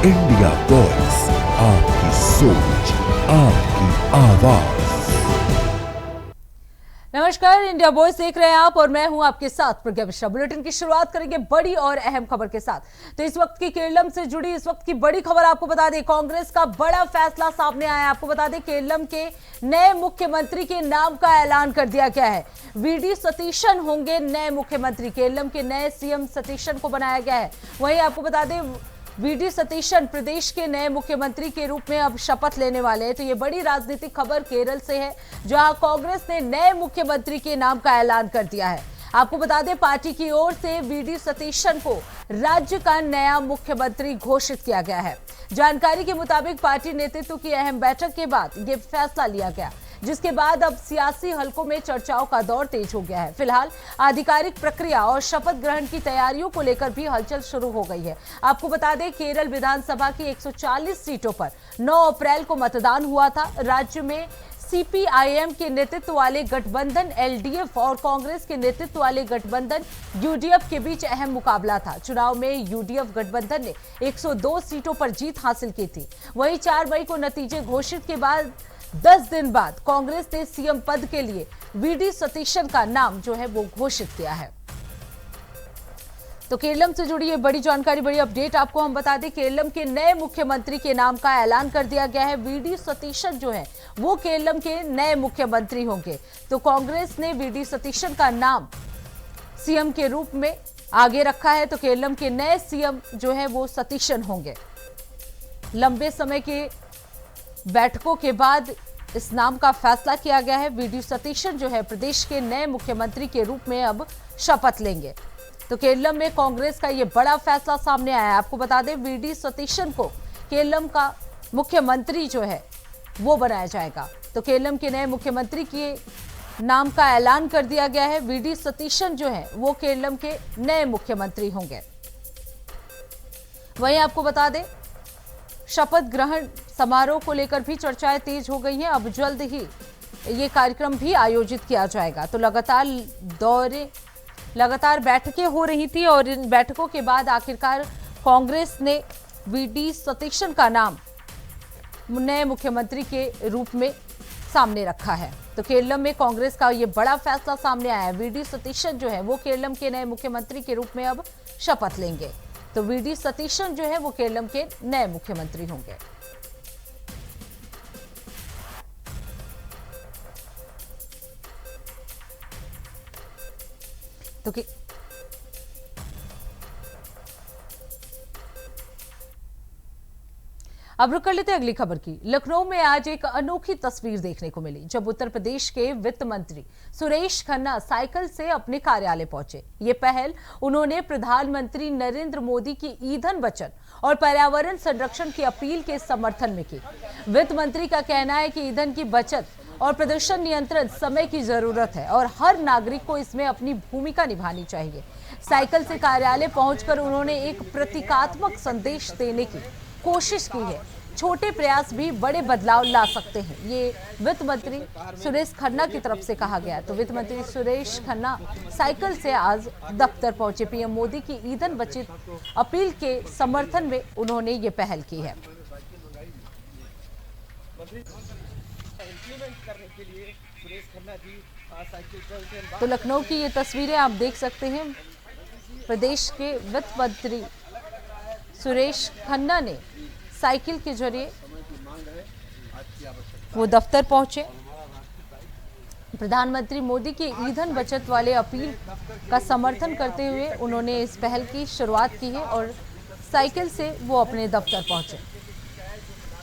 India voice, आपकी सोच, आपकी आवाज। नमस्कार, इंडिया वॉइस देख रहे हैं आप और मैं हूं आपके साथ प्रज्ञा मिश्रा। बुलेटिन की शुरुआत करेंगे बड़ी और अहम खबर के साथ। तो इस वक्त की केरलम से जुड़ी इस वक्त की बड़ी खबर आपको बता दें, कांग्रेस का बड़ा फैसला सामने आया है। आपको बता दें, केरलम के नए मुख्यमंत्री के नाम का ऐलान कर दिया गया है। वीडी सतीशन होंगे नए मुख्यमंत्री। केरलम के नए सीएम सतीशन को बनाया गया है। वहीं आपको बता दें, वीडी सतीशन प्रदेश के नए मुख्यमंत्री के रूप में अब शपथ लेने वाले हैं। तो ये बड़ी राजनीतिक खबर केरल से है, जहां कांग्रेस ने नए मुख्यमंत्री के नाम का ऐलान कर दिया है। आपको बता दें, पार्टी की ओर से वीडी सतीशन को राज्य का नया मुख्यमंत्री घोषित किया गया है। जानकारी के मुताबिक पार्टी नेतृत्व की अहम बैठक के बाद यह फैसला लिया गया, जिसके बाद अब सियासी हलकों में चर्चाओं का दौर तेज हो गया है। फिलहाल आधिकारिक प्रक्रिया और शपथ ग्रहण की तैयारियों को लेकर भी हलचल शुरू हो गई है। आपको बता दें, केरल विधानसभा की 140 सीटों पर 9 अप्रैल को मतदान हुआ था। राज्य में सीपीआईएम के नेतृत्व वाले गठबंधन एलडीएफ और कांग्रेस के नेतृत्व वाले गठबंधन यूडीएफ के बीच अहम मुकाबला था। चुनाव में यूडीएफ गठबंधन ने 102 सीटों पर जीत हासिल की थी। वहीं 4 मई को नतीजे घोषित के बाद 10 दिन बाद कांग्रेस ने सीएम पद के लिए वीडी सतीशन का नाम जो है वो घोषित किया है। तो केरलम से जुड़ी ये बड़ी जानकारी, बड़ी अपडेट आपको हम बता दें, केरलम के नए मुख्यमंत्री के नाम का ऐलान कर दिया गया है। वीडी सतीशन जो है वो केरलम के नए मुख्यमंत्री होंगे। तो कांग्रेस ने वीडी सतीशन का नाम सीएम के रूप में आगे रखा है। तो केरलम के नए सीएम जो है वो सतीशन होंगे। लंबे समय के बैठकों के बाद इस नाम का फैसला किया गया है। वीडी सतीशन जो है प्रदेश के नए मुख्यमंत्री के रूप में अब शपथ लेंगे। तो केरलम में कांग्रेस का यह बड़ा फैसला सामने आया है। आपको बता दें, वीडी सतीशन को केरलम का मुख्यमंत्री जो है वो बनाया जाएगा। तो केरलम के नए मुख्यमंत्री के नाम का ऐलान कर दिया गया है। वीडी सतीशन जो है वो केरलम के नए मुख्यमंत्री होंगे। वहीं आपको बता दें, शपथ ग्रहण समारोह को लेकर भी चर्चाएं तेज हो गई हैं। अब जल्द ही ये कार्यक्रम भी आयोजित किया जाएगा। तो लगातार बैठकें हो रही थी और इन बैठकों के बाद आखिरकार कांग्रेस ने वीडी सतीशन का नाम नए मुख्यमंत्री के रूप में सामने रखा है। तो केरलम में कांग्रेस का ये बड़ा फैसला सामने आया है। वीडी सतीशन जो है वो केरलम के नए मुख्यमंत्री के रूप में अब शपथ लेंगे। तो वीडी सतीशन जो है वो केरलम के नए मुख्यमंत्री होंगे। तो अब रुक कर लेते हैं अगली खबर की। लखनऊ में आज एक अनोखी तस्वीर देखने को मिली, जब उत्तर प्रदेश के वित्त मंत्री सुरेश खन्ना साइकिल से अपने कार्यालय पहुंचे। ये पहल उन्होंने प्रधानमंत्री नरेंद्र मोदी की ईंधन बचत और पर्यावरण संरक्षण की अपील के समर्थन में की। वित्त मंत्री का कहना है कि ईंधन की बचत और प्रदूषण नियंत्रण समय की जरूरत है और हर नागरिक को इसमें अपनी भूमिका निभानी चाहिए। साइकिल से कार्यालय पहुंचकर उन्होंने एक प्रतीकात्मक संदेश देने की कोशिश की है। छोटे प्रयास भी बड़े बदलाव ला सकते हैं, ये वित्त मंत्री सुरेश खन्ना की तरफ से कहा गया। तो वित्त मंत्री सुरेश खन्ना साइकिल से आज दफ्तर पहुंचे। पीएम मोदी की ईंधन बचत अपील के समर्थन में उन्होंने ये पहल की है। तो लखनऊ की ये तस्वीरें आप देख सकते हैं। प्रदेश के वित्त मंत्री सुरेश खन्ना ने साइकिल के जरिए वो दफ्तर पहुंचे। प्रधानमंत्री मोदी की ईंधन बचत वाले अपील का समर्थन करते हुए उन्होंने इस पहल की शुरुआत की है और साइकिल से वो अपने दफ्तर पहुंचे।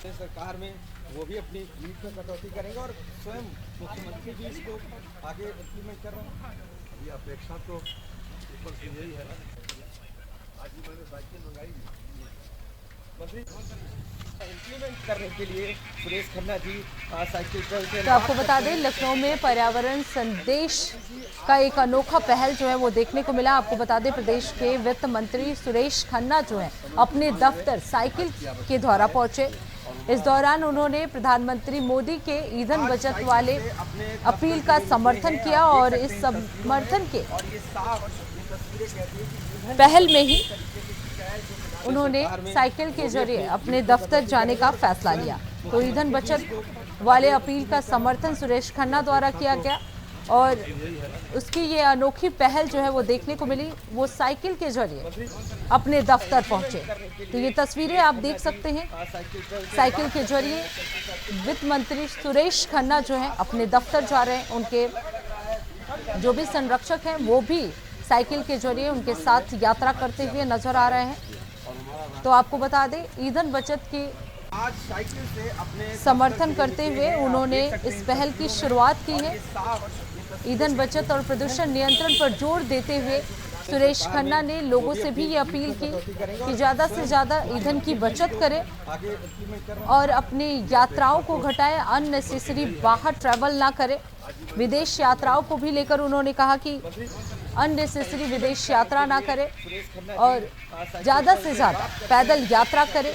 सरकार में वो भी अपनी नीड में कटौती करेंगे और स्वयं मुख्यमंत्री भी इसको आगे इम्प्लीमेंट कर रहे हैं। अभी अपेक्षा तो ऊपर से यही है। आज ही मैंने साइकिल मंगाई मंत्री इम्प्लीमेंट करने के लिए सुरेश खन्ना जी साइकिल पर। तो आपको बता दें, लखनऊ में पर्यावरण संदेश का एक अनोखा पहल जो है वो देखने को मिला। आपको बता दें, प्रदेश के वित्त मंत्री सुरेश खन्ना जो है अपने दफ्तर साइकिल के द्वारा पहुंचे। इस दौरान उन्होंने प्रधानमंत्री मोदी के ईंधन बचत वाले अपील का समर्थन किया और इस समर्थन के पहल में ही उन्होंने साइकिल के जरिए अपने दफ्तर जाने का फैसला लिया। तो ईंधन बचत वाले अपील का समर्थन सुरेश खन्ना द्वारा किया गया और उसकी ये अनोखी पहल जो है वो देखने को मिली। वो साइकिल के जरिए अपने दफ्तर पहुंचे। तो ये तस्वीरें आप देख सकते हैं, साइकिल के जरिए वित्त मंत्री सुरेश खन्ना जो है अपने दफ्तर जा रहे हैं। उनके जो भी संरक्षक हैं वो भी साइकिल के जरिए उनके साथ यात्रा करते हुए नजर आ रहे हैं। तो आपको बता दें, ईंधन बचत की आज साइकिल से अपने समर्थन करते हुए उन्होंने इस पहल की शुरुआत की है। ईंधन बचत और प्रदूषण नियंत्रण पर जोर देते हुए सुरेश खन्ना ने लोगों से भी ये अपील की कि ज़्यादा से ज़्यादा ईंधन की बचत करें और अपनी यात्राओं को घटाएं, अननेसेसरी बाहर ट्रैवल ना करें। विदेश यात्राओं को भी लेकर उन्होंने कहा कि अननेसेसरी विदेश यात्रा ना करें और ज़्यादा से ज़्यादा पैदल यात्रा करें।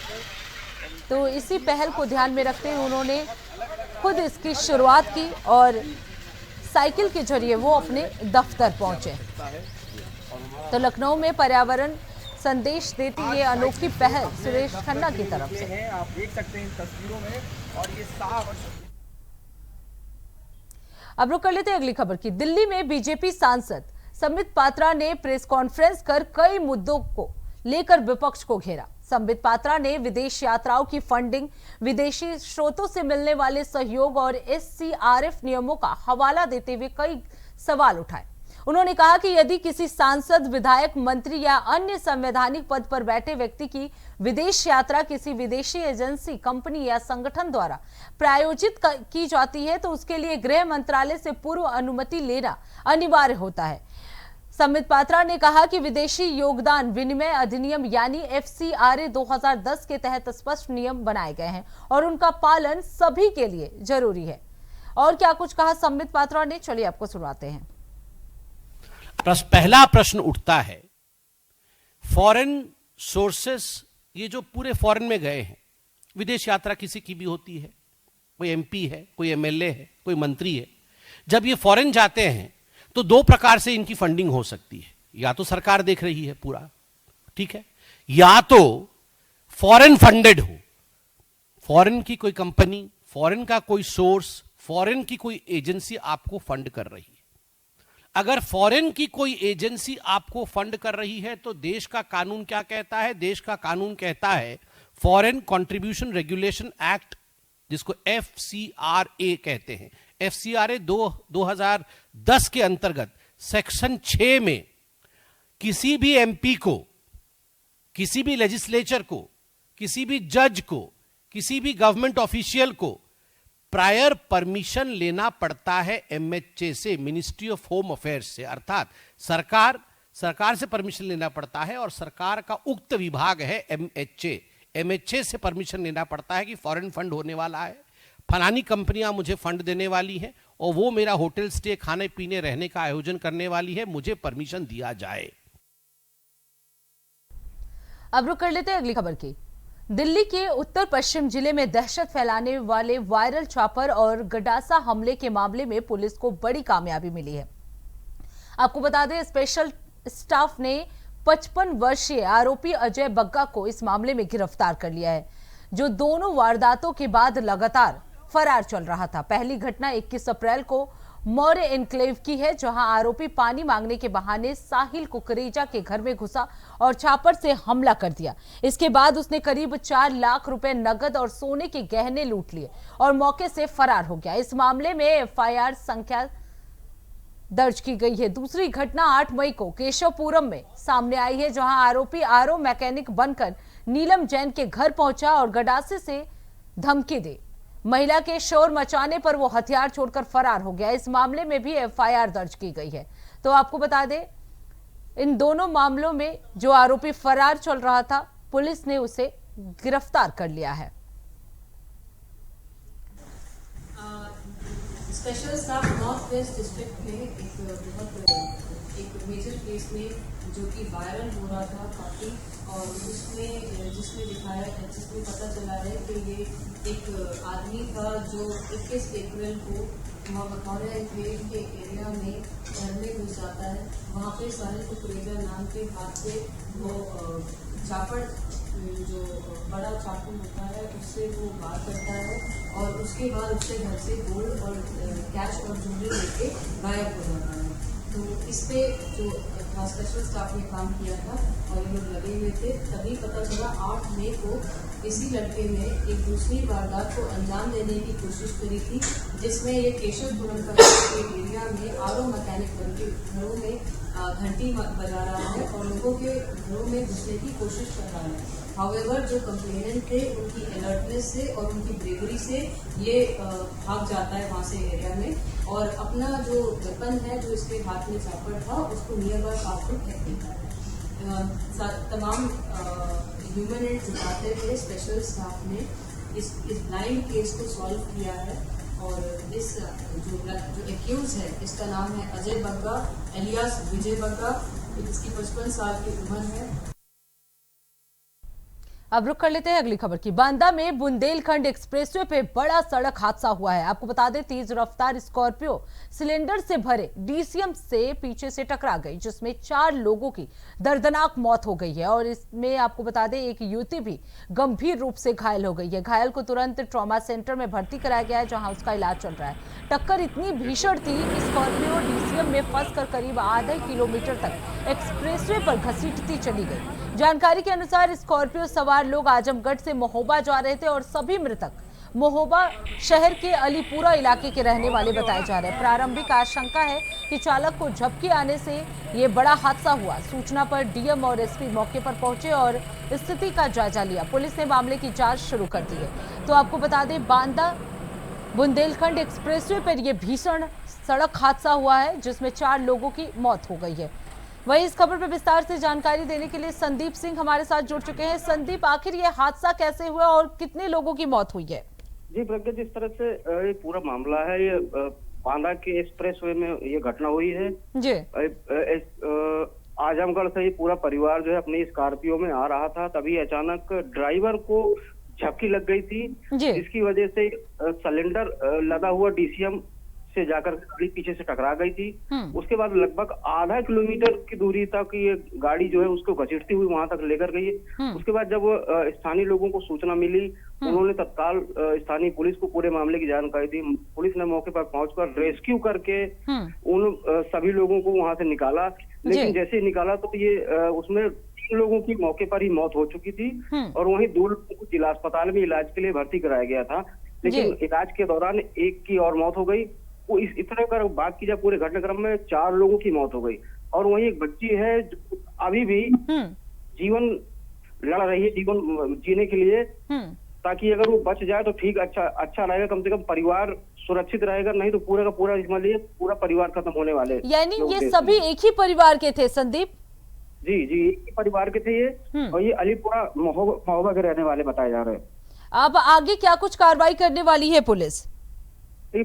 तो इसी पहल को ध्यान में रखते हुए उन्होंने खुद इसकी शुरुआत की और साइकिल के जरिए वो अपने दफ्तर पहुंचे। तो लखनऊ में पर्यावरण संदेश देती ये अनोखी पहल सुरेश खन्ना की तरफ से। आप देख सकते हैं इन तस्वीरों में और ये साफ। अब रुक कर लेते हैं अगली खबर की। दिल्ली में बीजेपी सांसद संबित पात्रा ने प्रेस कॉन्फ्रेंस कर कई मुद्दों को लेकर विपक्ष को घेरा। संबित पात्रा ने विदेश यात्राओं की फंडिंग, विदेशी स्रोतों से मिलने वाले सहयोग और SCRF नियमों का हवाला देते हुए कई सवाल उठाए। उन्होंने कहा कि यदि किसी सांसद, विधायक, मंत्री या अन्य संवैधानिक पद पर बैठे व्यक्ति की विदेश यात्रा किसी विदेशी एजेंसी, कंपनी या संगठन द्वारा प्रायोजित की जाती है तो उसके लिए गृह मंत्रालय से पूर्व अनुमति लेना अनिवार्य होता है। संबित पात्रा ने कहा कि विदेशी योगदान विनिमय अधिनियम यानी FCRA 2010 के तहत स्पष्ट नियम बनाए गए हैं और उनका पालन सभी के लिए जरूरी है। और क्या कुछ कहा संबित पात्रा ने, चलिए आपको सुनाते हैं। पहला प्रश्न उठता है, फॉरेन सोर्सेस, ये जो पूरे फॉरेन में गए हैं, विदेश यात्रा किसी की भी होती है, कोई MP है, कोई MLA है, कोई मंत्री है। जब ये फॉरेन जाते हैं तो दो प्रकार से इनकी फंडिंग हो सकती है। या तो सरकार देख रही है पूरा, ठीक है, या तो फॉरेन फंडेड हो, फॉरेन की कोई कंपनी, फॉरेन का कोई सोर्स, फॉरेन की कोई एजेंसी आपको फंड कर रही है। अगर फॉरेन की कोई एजेंसी आपको फंड कर रही है तो देश का कानून क्या कहता है? देश का कानून कहता है फॉरेन कंट्रीब्यूशन रेगुलेशन एक्ट, जिसको FCRA कहते हैं। FCRA 2010 के अंतर्गत सेक्शन 6 में किसी भी MP को, किसी भी लेजिस्लेचर को, किसी भी जज को, किसी भी गवर्नमेंट ऑफिशियल को प्रायर परमिशन लेना पड़ता है MHA से, मिनिस्ट्री ऑफ होम अफेयर्स से। अर्थात सरकार से परमिशन लेना पड़ता है और सरकार का उक्त विभाग है MHA से परमिशन लेना पड़ता है कि फॉरेन फंड होने वाला है, फलानी कंपनियां मुझे फंड देने वाली हैं और वो मेरा होटल स्टे, खाने पीने, रहने का आयोजन करने वाली है, मुझे परमिशन दिया जाए। अब रुक कर लेते हैं अगली खबर की। दिल्ली के उत्तर पश्चिम जिले में दहशत फैलाने वाले वायरल छापर और गडासा हमले के मामले में पुलिस को बड़ी कामयाबी मिली है। आपको बता दें, स्पेशल स्टाफ ने 55 वर्षीय आरोपी अजय बग्गा को इस मामले में गिरफ्तार कर लिया है, जो दोनों वारदातों के बाद लगातार फरार चल रहा था। पहली घटना 21 अप्रैल को मौर्य एनक्लेव की है, जहां आरोपी पानी मांगने के बहाने साहिल कुकरेजा के घर में घुसा और छापर से हमला कर दिया। इसके बाद उसने करीब 4 लाख रुपए नगद और सोने के गहने लूट लिए और मौके से फरार हो गया। इस मामले में FIR संख्या दर्ज की गई है। दूसरी घटना 8 मई को केशवपुरम में सामने आई है, जहां आरोपी RO मैकेनिक बनकर नीलम जैन के घर पहुंचा और गडासे से धमकी दी। महिला के शोर मचाने पर वो हथियार छोड़कर फरार हो गया। इस मामले में भी FIR दर्ज की गई है। तो आपको बता दें, इन दोनों मामलों में जो आरोपी फरार चल रहा था, पुलिस ने उसे गिरफ्तार कर लिया है। Special staff north west district में एक मेजर केस में जो कि वायरल हो रहा था काफ़ी, और जिसमें पता चला है कि ये एक आदमी था जो 21 अप्रैल को वहाँ बखौरा के एरिया में घर में घुस जाता है। वहाँ पे साहिल कुकरेजा नाम के हाथ से वो चापड़ जो बड़ा चाकू होता है उससे वो वार करता है, और उसके बाद उसके घर से गोल्ड और कैश और ज्वेलरी लेके गायब हो जाता है। तो इस पे जो स्पेशल स्टाफ ने काम किया था और ये लोग लगे हुए थे, तभी पता चला 8 मई को इसी लड़के ने एक दूसरी वारदात को अंजाम देने की कोशिश करी थी, जिसमें ये केशवपुरम का एरिया में आरओ मैकेनिक बन के घरों में घंटी बजा रहा है और लोगों के घरों में घुसने की कोशिश कर रहा है। हाउएवर जो कंप्लेनेंट थे उनकी अलर्टनेस से और उनकी ब्रेवरी से ये भाग जाता है वहाँ से एरिया में, और अपना जो वेपन है जो इसके हाथ में चापड़ था उसको नियर बाय पास में फेंक देता है। तमाम ह्यूमन एड जुटाते हुए स्पेशल स्टाफ ने इस ब्लाइंड केस को सॉल्व किया है, और इस जो एक्यूज है इसका नाम है अजय बग्गा एलियास विजय बग्गा। इसकी 55 साल की उम्र है। अब रुक कर लेते हैं अगली खबर की। बांदा में बुंदेलखंड एक्सप्रेसवे पे बड़ा सड़क हादसा हुआ है। आपको बता दें, तेज रफ्तार स्कॉर्पियो सिलेंडर से भरे डीसीएम से पीछे से टकरा गई, जिसमें 4 लोगों की दर्दनाक मौत हो गई है, और इसमें आपको बता दें एक युवती भी गंभीर रूप से घायल हो गई है। घायल को तुरंत ट्रॉमा सेंटर में भर्ती कराया गया है, जहां उसका इलाज चल रहा है। टक्कर इतनी भीषण थी कि स्कॉर्पियो डीसीएम में फंसकर करीब आधे किलोमीटर तक एक्सप्रेसवे पर घसीटती चली गई। जानकारी के अनुसार स्कॉर्पियो सवार लोग आजमगढ़ से महोबा जा रहे थे और सभी मृतक महोबा शहर के अलीपुरा इलाके के रहने वाले बताए जा रहे हैं। प्रारंभिक आशंका है कि चालक को झपकी आने से ये बड़ा हादसा हुआ। सूचना पर डीएम और एसपी मौके पर पहुंचे और स्थिति का जायजा लिया। पुलिस ने मामले की जांच शुरू कर दी है। तो आपको बता दें, बांदा बुंदेलखंड एक्सप्रेसवे पर यह भीषण सड़क हादसा हुआ है, जिसमें 4 लोगों की मौत हो गई है। वहीं इस खबर पर विस्तार से जानकारी देने के लिए संदीप सिंह हमारे साथ जुड़ चुके हैं। संदीप, आखिर ये हादसा कैसे हुआ और कितने लोगों की मौत हुई है? जी प्रज्ञा, जिस तरह से ये पूरा मामला है, ये बांदा के एक्सप्रेसवे में ये घटना हुई है जी। आजमगढ़ से ये पूरा परिवार जो है अपनी स्कॉर्पियो में आ रहा था, तभी अचानक ड्राइवर को झपकी लग गई थी, जिसकी वजह से सिलेंडर लदा हुआ डीसीएम से जाकर गाड़ी पीछे से टकरा गई थी। उसके बाद लगभग आधा किलोमीटर की दूरी तक ये गाड़ी जो है उसको घसीटती हुई वहां तक लेकर गई। उसके बाद जब स्थानीय लोगों को सूचना मिली, उन्होंने तत्काल स्थानीय पुलिस को पूरे मामले की जानकारी दी। पुलिस ने मौके पर पहुंचकर रेस्क्यू करके उन सभी लोगों को वहां से निकाला, लेकिन जैसे ही निकाला तो ये उसमें 3 लोगों की मौके पर ही मौत हो चुकी थी, और वहीं 2 लोगों को जिला अस्पताल में इलाज के लिए भर्ती कराया गया था, लेकिन इलाज के दौरान एक की और मौत हो गई। वो इस तरह कर बात की जाए पूरे घटनाक्रम में 4 लोगों की मौत हो गई, और वहीं एक बच्ची है जो अभी भी जीवन लड़ रही है, जीवन जीने के लिए, ताकि अगर वो बच जाए तो ठीक, अच्छा रहेगा, कम से कम परिवार सुरक्षित रहेगा, नहीं तो पूरा का पूरा इसमें पूरा परिवार खत्म होने वाले। यानी ये सभी एक ही परिवार के थे संदीप? जी, एक ही परिवार के थे ये, और ये अलीपुरा महोबा के रहने वाले बताए जा रहे हैं। अब आगे क्या कुछ कार्रवाई करने वाली है पुलिस?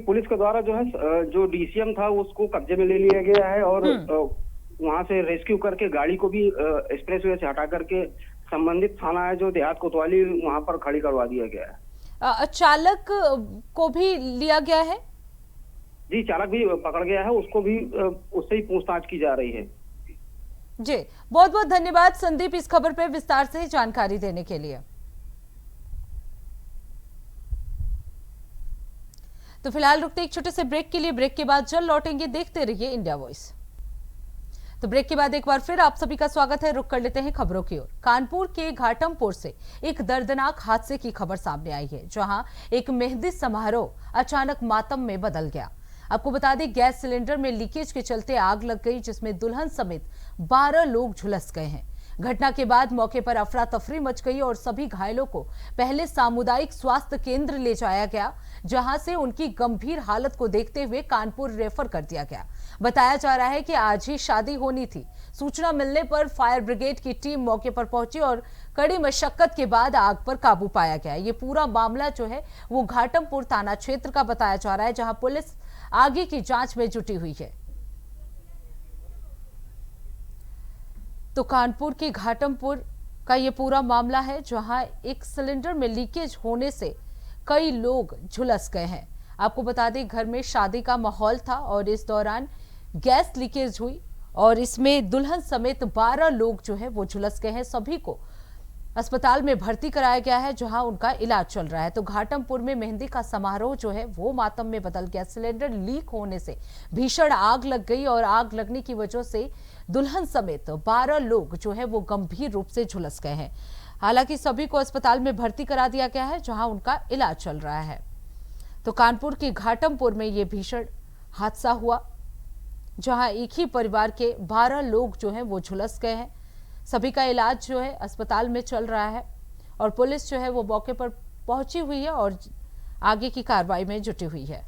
पुलिस के द्वारा जो है जो डीसीएम था उसको कब्जे में ले लिया गया है, और वहां से रेस्क्यू करके गाड़ी को भी एक्सप्रेसवे से हटा करके संबंधित थाना है जो देहात कोतवाली, वहां पर खड़ी करवा दिया गया है। चालक को भी लिया गया है? जी, चालक भी पकड़ गया है, उसको भी उससे ही पूछताछ की जा रही है। जी, बहुत बहुत धन्यवाद संदीप इस खबर पे विस्तार से जानकारी देने के लिए। तो फिलहाल रुकते एक छोटे से ब्रेक के लिए। ब्रेक के बाद जल्द लौटेंगे। देखते रहिए इंडिया वॉइस। तो ब्रेक के बाद एक बार फिर आप सभी का स्वागत है। रुक कर लेते हैं खबरों की ओर। कानपुर के घाटमपुर से एक दर्दनाक हादसे की खबर सामने आई है, जहां एक मेहंदी समारोह अचानक मातम में बदल गया। आपको बता दें, गैस सिलेंडर में लीकेज के चलते आग लग गई, जिसमें दुल्हन समेत 12 लोग झुलस गए हैं। घटना के बाद मौके पर अफरा तफरी मच गई और सभी घायलों को पहले सामुदायिक स्वास्थ्य केंद्र ले जाया गया, जहां से उनकी गंभीर हालत को देखते हुए कानपुर रेफर कर दिया गया। बताया जा रहा है कि आज ही शादी होनी थी। सूचना मिलने पर फायर ब्रिगेड की टीम मौके पर पहुंची और कड़ी मशक्कत के बाद आग पर काबू पाया गया। ये पूरा मामला जो है वो घाटमपुर थाना क्षेत्र का बताया जा रहा है, जहां पुलिस आगे की जांच में जुटी हुई है। तो कानपुर के घाटमपुर का ये पूरा मामला है, जहां एक सिलेंडर में लीकेज होने से कई लोग झुलस गए हैं। आपको बता दें, घर में शादी का माहौल था और इस दौरान गैस लीकेज हुई और इसमें दुल्हन समेत 12 लोग जो है वो झुलस गए हैं। सभी को अस्पताल में भर्ती कराया गया है, जहां उनका इलाज चल रहा है। तो घाटमपुर में मेहंदी का समारोह जो है वो मातम में बदल गया। सिलेंडर लीक होने से भीषण आग लग गई और आग लगने की वजह से दुल्हन समेत 12 लोग जो है वो गंभीर रूप से झुलस गए हैं। हालांकि सभी को अस्पताल में भर्ती करा दिया गया है, जहां उनका इलाज चल रहा है। तो कानपुर के घाटमपुर में ये भीषण हादसा हुआ, जहां एक ही परिवार के 12 लोग जो हैं वो झुलस गए हैं। सभी का इलाज जो है अस्पताल में चल रहा है और पुलिस जो है वो मौके पर पहुंची हुई है और आगे की कार्रवाई में जुटी हुई है।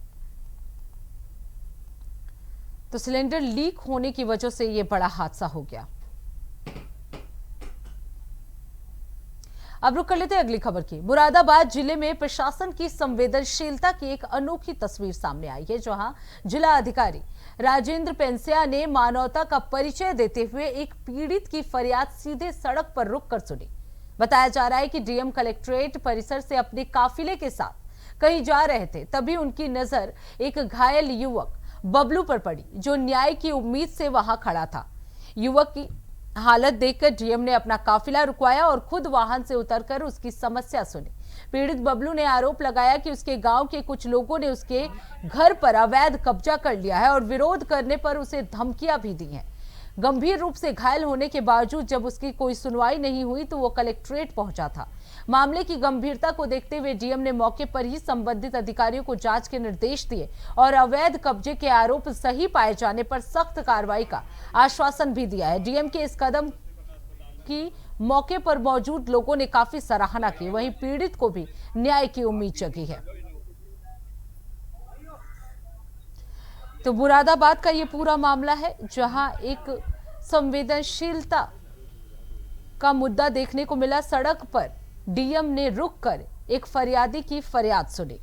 तो सिलेंडर लीक होने की वजह से ये बड़ा हादसा हो गया। अब रुक कर लेते हैं अगली खबर की। मुरादाबाद जिले में प्रशासन की संवेदनशीलता की एक अनोखी तस्वीर सामने आई है, जहां जिला अधिकारी राजेंद्र पेंसिया ने मानवता का परिचय देते हुए एक पीड़ित की फरियाद सीधे सड़क पर रुककर सुनी। बताया जा रहा है कि डीएम कलेक्ट्रेट परिसर से अपने काफिले के साथ कहीं जा रहे थे, तभी उनकी नजर एक घायल युवक बबलू पर पड़ी, जो न्याय की उम्मीद से वहां खड़ा था। युवक की हालत देखकर डीएम ने अपना काफिला रुकवाया और खुद वाहन से उतरकर उसकी समस्या सुनी। पीड़ित बबलू ने आरोप लगाया कि उसके गांव के कुछ लोगों ने उसके घर पर अवैध कब्जा कर लिया है और विरोध करने पर उसे धमकियां भी दी हैं। गंभीर रूप से घायल होने के बावजूद जब उसकी कोई सुनवाई नहीं हुई तो वो कलेक्ट्रेट पहुंचा था। मामले की गंभीरता को देखते हुए डीएम ने मौके पर ही संबंधित अधिकारियों को जांच के निर्देश दिए और अवैध कब्जे के आरोप सही पाए जाने पर सख्त कार्रवाई का आश्वासन भी दिया है। डीएम के इस कदम की मौके पर मौजूद लोगों ने काफी सराहना की, वहीं पीड़ित को भी न्याय की उम्मीद जगी है। तो मुरादाबाद का ये पूरा मामला है, जहां एक संवेदनशीलता का मुद्दा देखने को मिला। सड़क पर डीएम ने रुककर एक फरियादी की फरियाद सुनी।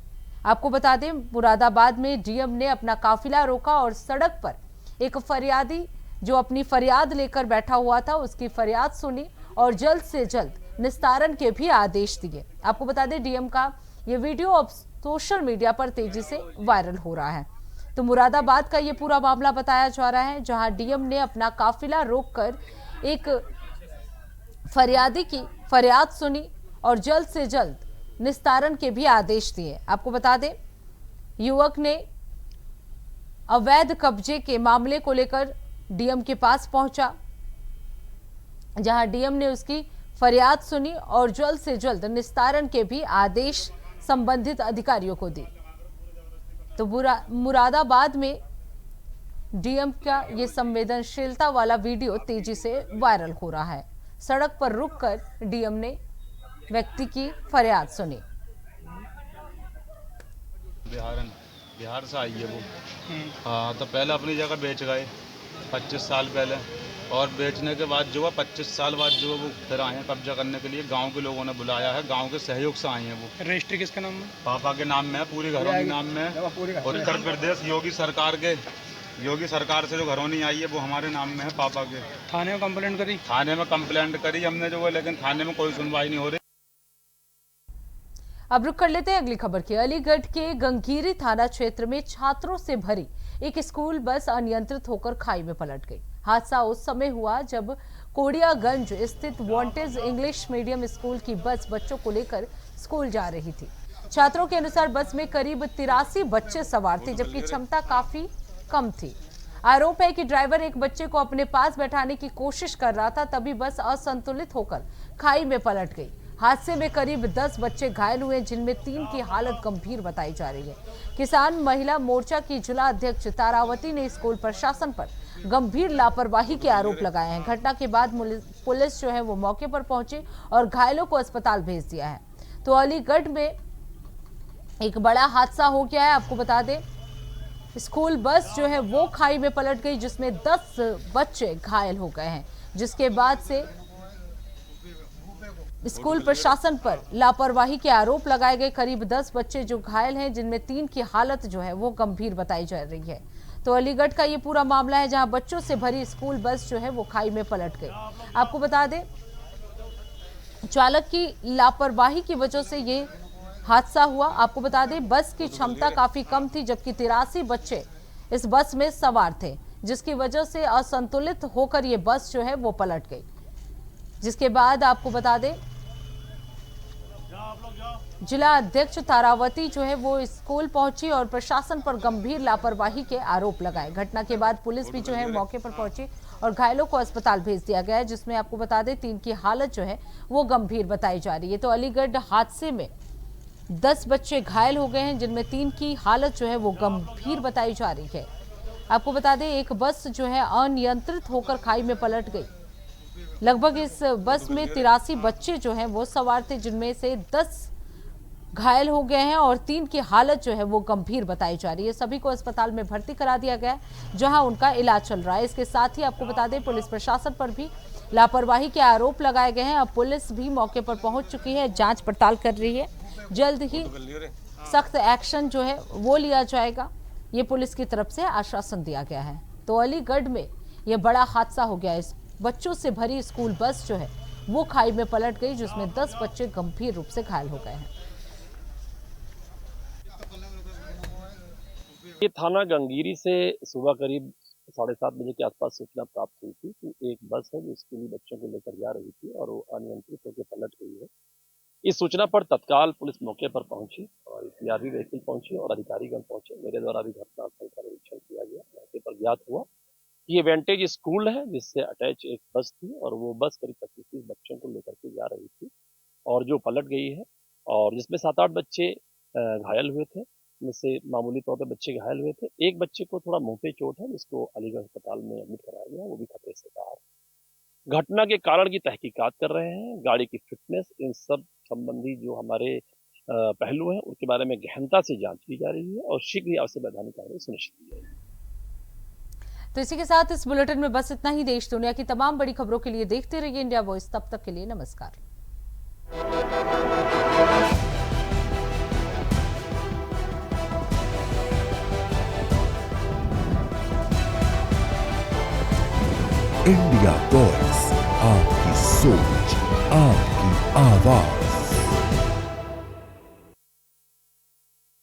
आपको बता दें, मुरादाबाद में डीएम ने अपना काफिला रोका और सड़क पर एक फरियादी जो अपनी फरियाद लेकर बैठा हुआ था उसकी फरियाद सुनी और जल्द से जल्द निस्तारण के भी आदेश दिए। आपको बता दें, डीएम का ये वीडियो अब सोशल मीडिया पर तेजी से वायरल हो रहा है। तो मुरादाबाद का ये पूरा मामला बताया जा रहा है, जहां डीएम ने अपना काफिला रोककर एक फरियादी की फरियाद सुनी और जल्द से जल्द निस्तारण के भी आदेश दिए। आपको बता दें, युवक ने अवैध कब्जे के मामले को लेकर डीएम के पास पहुंचा, जहां डीएम ने उसकी फरियाद सुनी और जल्द से जल्द निस्तारण के भी आदेश संबंधित अधिकारियों को दिए। तो मुरादाबाद में डीएम का ये संवेदनशीलता वाला वीडियो तेजी से वायरल हो रहा है। सड़क पर रुककर डीएम ने व्यक्ति की फरियाद सुनी। बिहार से आई है वो। हाँ, तो पहले अपनी जगह बेच गए 25 साल पहले, और बेचने के बाद जो है 25 साल बाद जो वो फिर आए हैं कब्जा करने के लिए। गांव के लोगों ने बुलाया है, गांव के सहयोग से आए हैं वो। रजिस्ट्री किसके नाम में? पापा के नाम में है, पूरी घरौनी नाम में है। उत्तर प्रदेश योगी सरकार से जो घरौनी आई है वो हमारे नाम में है, पापा के। थाने में कंप्लेंट करी? थाने में कंप्लेंट करी हमने जो है, लेकिन थाने में कोई सुनवाई नहीं हो रही। अब रुक कर लेते हैं अगली खबर की। अलीगढ़ के गंगीरी थाना क्षेत्र में छात्रों से भरी एक स्कूल बस अनियंत्रित होकर खाई में पलट गई। हादसा उस समय हुआ जब कोडियागंज स्थित वॉन्टेज इंग्लिश मीडियम स्कूल की बस बच्चों को लेकर स्कूल जा रही थी। छात्रों के अनुसार बस में करीब 83 बच्चे सवार थे, जबकि क्षमता काफी कम थी। आरोप है कि ड्राइवर एक बच्चे को अपने पास बैठाने की कोशिश कर रहा था, तभी बस असंतुलित होकर खाई में पलट गई। हादसे में करीब 10 बच्चे घायल हुए, जिनमें 3 की हालत गंभीर बताई जा रही है। किसान महिला मोर्चा की जिला अध्यक्ष तारावती ने स्कूल प्रशासन पर गंभीर लापरवाही के आरोप लगाए हैं। घटना के बाद पुलिस जो है वो मौके पर पहुंची और घायलों को अस्पताल भेज दिया है। तो अलीगढ़ में एक बड़ा हादसा हो गया है। आपको बता दें, स्कूल बस जो है वो खाई में पलट गई, जिसमें 10 बच्चे घायल हो गए हैं, जिसके बाद से स्कूल प्रशासन पर लापरवाही के आरोप लगाए गए। करीब 10 बच्चे जो घायल हैं, जिनमें 3 की हालत जो है वो गंभीर बताई जा रही है। तो अलीगढ़ का ये पूरा मामला है, जहां बच्चों से भरी स्कूल बस जो है वो खाई में पलट गई। आपको बता दें, चालक की लापरवाही की वजह से ये हादसा हुआ। आपको बता दें, बस की क्षमता काफी कम थी, जबकि 83 बच्चे इस बस में सवार थे, जिसकी वजह से असंतुलित होकर ये बस जो है वो पलट गई। जिसके बाद आपको बता दें, जिला अध्यक्ष तारावती जो है वो स्कूल पहुंची और प्रशासन पर गंभीर लापरवाही के आरोप लगाए। घटना के बाद पुलिस भी जो है मौके पर पहुंची और घायलों को अस्पताल भेज दिया गया है, जिसमें आपको बता दें 3 की हालत जो है वो गंभीर बताई जा रही है। तो अलीगढ़ हादसे में 10 बच्चे घायल हो गए हैं, जिनमें 3 की हालत जो है वो गंभीर बताई जा रही है। आपको बता दें, एक बस जो है अनियंत्रित होकर खाई में पलट गई। लगभग इस बस में 83 बच्चे जो हैं वो सवार थे, जिनमें से 10 घायल हो गए हैं और 3 की हालत जो है वो गंभीर बताई जा रही है। सभी को अस्पताल में भर्ती करा दिया गया है, जहां उनका इलाज चल रहा है। इसके साथ ही आपको बता दें, पुलिस प्रशासन पर भी लापरवाही के आरोप लगाए गए हैं। अब पुलिस भी मौके पर पहुंच चुकी है, जांच पड़ताल कर रही है। जल्द ही सख्त एक्शन जो है वो लिया जाएगा, ये पुलिस की तरफ से आश्वासन दिया गया है। तो अलीगढ़ में ये बड़ा हादसा हो गया। इस बच्चों से भरी स्कूल बस जो है वो खाई में पलट गई, जिसमें 10 बच्चे गंभीर रूप से घायल हो गए हैं। ये थाना गंगीरी से सुबह करीब 7:30 बजे के आसपास सूचना प्राप्त हुई थी कि एक बस है जो स्कूली बच्चों को लेकर जा रही थी और वो अनियंत्रित होकर पलट गई है। इस सूचना पर तत्काल पुलिस मौके पर पहुंची और पीआरवी व्हीकल पहुंची और अधिकारीगण पहुंचे। मेरे द्वारा भी घटनास्थल का निरीक्षण किया गया। मौके पर ज्ञात हुआ कि ये वेंटेज स्कूल है, जिससे अटैच एक बस थी और वो बस करीब 25-30 बच्चों को लेकर के जा रही थी और जो पलट गई है, और जिसमें 7-8 बच्चे घायल हुए थे। जिससे मामूली तौर पर बच्चे घायल हुए थे। एक बच्चे को थोड़ा मुंह पे चोट है, जिसको अलीगढ़ अस्पताल में एडमिट कराया गया, वो भी खतरे से बाहर। घटना के कारण की तहकीकात कर रहे हैं, गाड़ी की फिटनेस, इन सब संबंधी जो हमारे पहलू हैं उनके बारे में गहनता से जांच की जा रही है और शीघ्र ही आवश्यक वैधानिक कार्रवाई सुनिश्चित की जाएगी। तो इसी के साथ इस बुलेटिन में बस इतना ही। देश दुनिया की तमाम बड़ी खबरों के लिए देखते रहिए इंडिया वॉइस। तब तक के लिए नमस्कार। इंडिया वॉइस, आपकी सोच, आपकी आवाज।